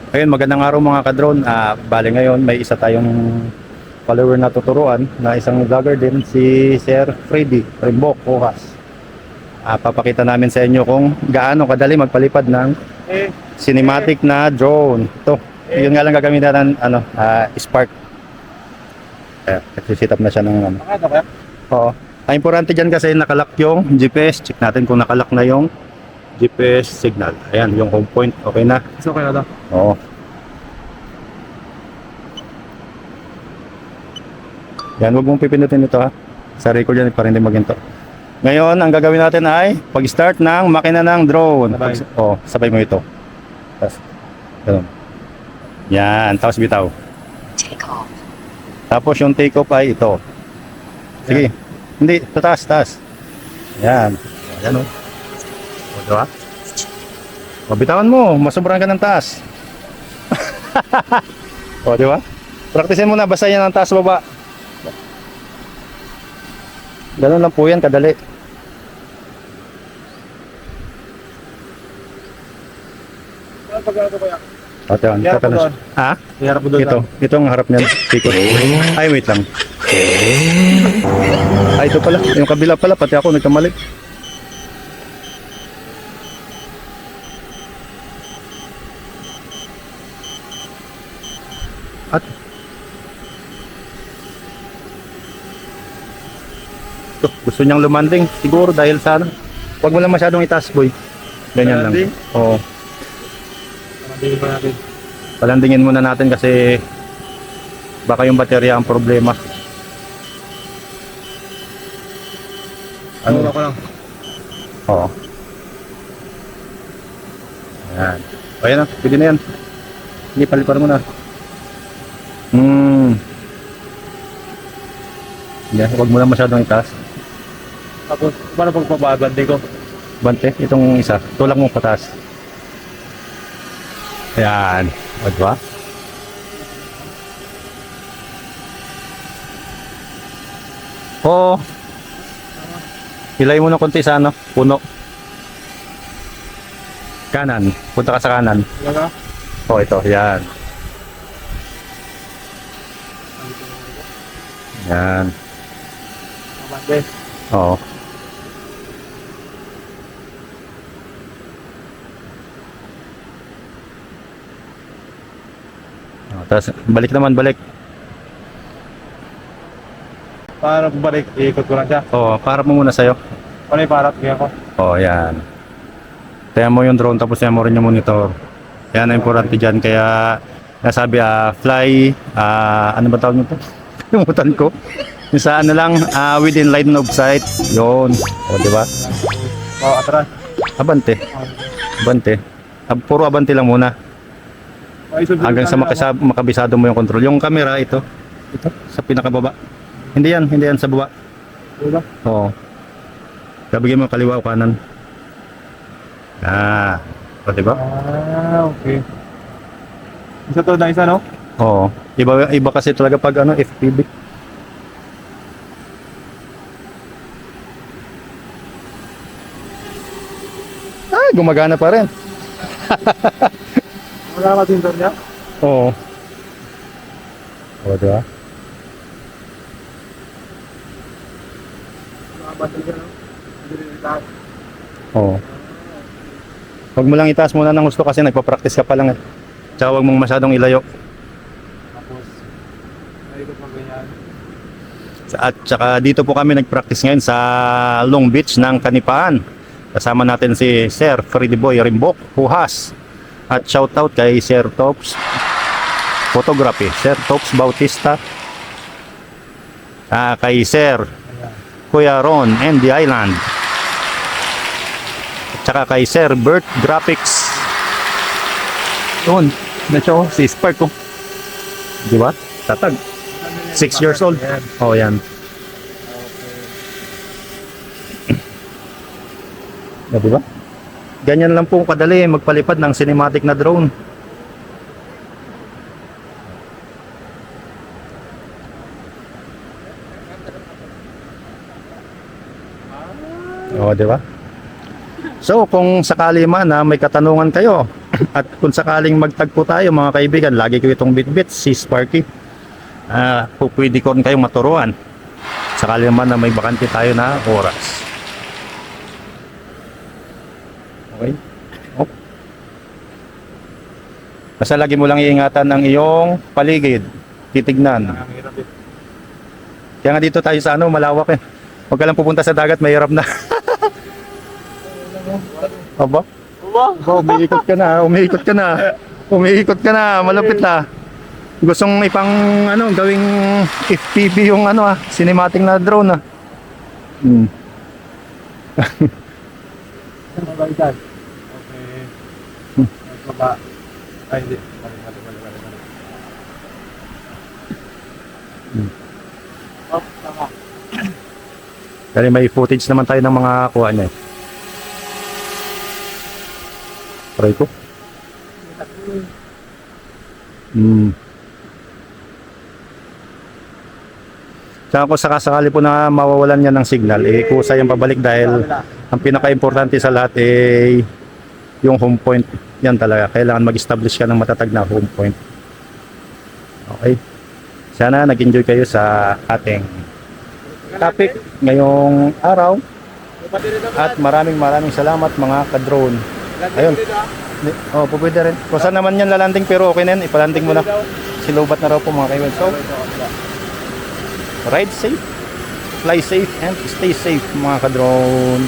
Ayun, magandang araw mga ka-drone. Bale ngayon may isa tayong follower na tuturuan na isang vlogger din, si Sir Freddy Rimbok Rojas. Papakita namin sa inyo kung gaano kadali magpalipad ng cinematic na drone. Ito, yun nga lang gagamitin natin Spark. Nagsisit up na siya ng ano. Oo. Ang importante dyan kasi nakalak yung GPS. Check natin kung nakalak na yung GPS signal. Ayan, yung home point. Okay na. Okay na to. Oo. Yan, huwag mong pipindutin ito ha. Sa record yan para hindi maginto. Ngayon, ang gagawin natin ay pag-start ng makina ng drone. Sabay. Sabay mo ito. Tapos, ganun. Yan, tapos bitaw. Take off. Tapos yung take off ay ito. Sige. Hindi, taas, taas. Yan. Yan o. O, diba? O, bitawan mo. Masobrahan ka ng taas. O, diba? Praktisin mo na. Basta yan ang taas baba. Ganun lang po yan, kadali. Ate, Hirap po doon. Ha? Hirap mo doon. Ito ang harap niyan. Tikot. Ay, wait lang. Ay, ito pala. Yung kabila pala, pati ako nagkamali. At gusto niyang lumanding siguro dahil sa ano. Huwag mo lang masyadong itaas, boy. Ganyan lang. Landing? Oo. Hindi pa natin. Palandingin muna natin kasi baka yung baterya ang problema. Ano ko lang. Oo. Ayan. Ayan na, pwede na yan. Hindi, palipar mo na. Yeah, huwag mo lang masyadong itaas. Tapos, paano pagpababante ko? Bante, itong isa. Tulak mo pataas. Ayan. O, diba? Oo. Hilay mo na konti sa ano, puno. Kanan. Punta ka sa kanan. Talaga? O, ito. Yan. Yan. Abante. Oo. Tapos, balik naman, balik. Paano balik? Iikot ko lang siya. Oo, para mo muna sa'yo. Ano yung parap? Kaya ko. Oo, yan. Tayan mo yung drone, tapos tayan mo rin yung monitor. Yan ang importante dyan. Kaya, nasabi, fly, ano ba tawag nito? Limutan ko. Yung sa ano lang, within line of sight. Yun. O, di ba? Atras. Abante. Abante. Puro abante lang muna. Hanggang sa makabisado mo yung control. Yung camera, ito. Ito, sa pinakababa. Hindi yan sa baba. Diba? Oo. Kabigyan mo kaliwa o kanan. O, diba? Okay. Isa to na isa, no? Oo. Iba kasi talaga pag ano, FPV. Ay, gumagana pa rin. Wala ka tintor niya? Oo. O, diba? Nakabante siya, no? Hindi rin itaas. Oo. Huwag mo lang itaas muna ng gusto kasi nagpa-practice ka pa lang eh. Tsaka huwag mong masyadong ilayo. Tapos, naikot mo ganyan. At tsaka dito po kami nag-practice ngayon sa Long Beach ng Kanipaan. Kasama natin si Sir Freddy Boy Rimbok Rojas. At shoutout kay Sir Tops Photography, Sir Tops Bautista. Kay Sir Kuya Ron and the Island. At tsaka kay Sir Bert Graphics. Yun, na siya si Spark ko. Di ba? Tatag. 6 years old. Ayan. Oh, yan. Okay. Di ba? Ganyan lang po kadali magpalipad ng cinematic na drone. O, di ba? So, kung sakali man na may katanungan kayo At kung sakaling magtagpo tayo mga kaibigan, lagi ko itong bitbit, si Sparky. Pwede ko rin kayong maturuan. Sakali naman na may bakante tayo na oras. Okay? Oh. Basta lagi mo lang iingatan ang iyong paligid. Titignan. Ang hirap eh. Kaya nga dito tayo sa malawak eh. Huwag ka lang pupunta sa dagat, mahirap na. Aba? Umiikot ka na, umiikot ka na. Umiikot ka na, malapit na. Gustong ipang gawing FPV yung cinematic na drone Hmm. Okay. Baba. Ay, hindi. Balik. Oh, tama. Kasi may footage naman tayo ng mga kuha niya. Try ko. Tsaka kung sakasakali po na mawawalan niya ng signal, kusa yung pabalik dahil ang pinaka-importante sa lahat yung home point. Yan talaga. Kailangan mag-establish ka ng matatag na home point. Okay. Sana nag-enjoy kayo sa ating topic ngayong araw. At maraming salamat mga ka-drone. Ayun. Oh, pwede rin. Kung saan naman yan lalanding pero okay na yan. Ipalanding mo na. Silobat na raw po mga kaibigan. So, ride safe, fly safe, and stay safe mga ka-drone.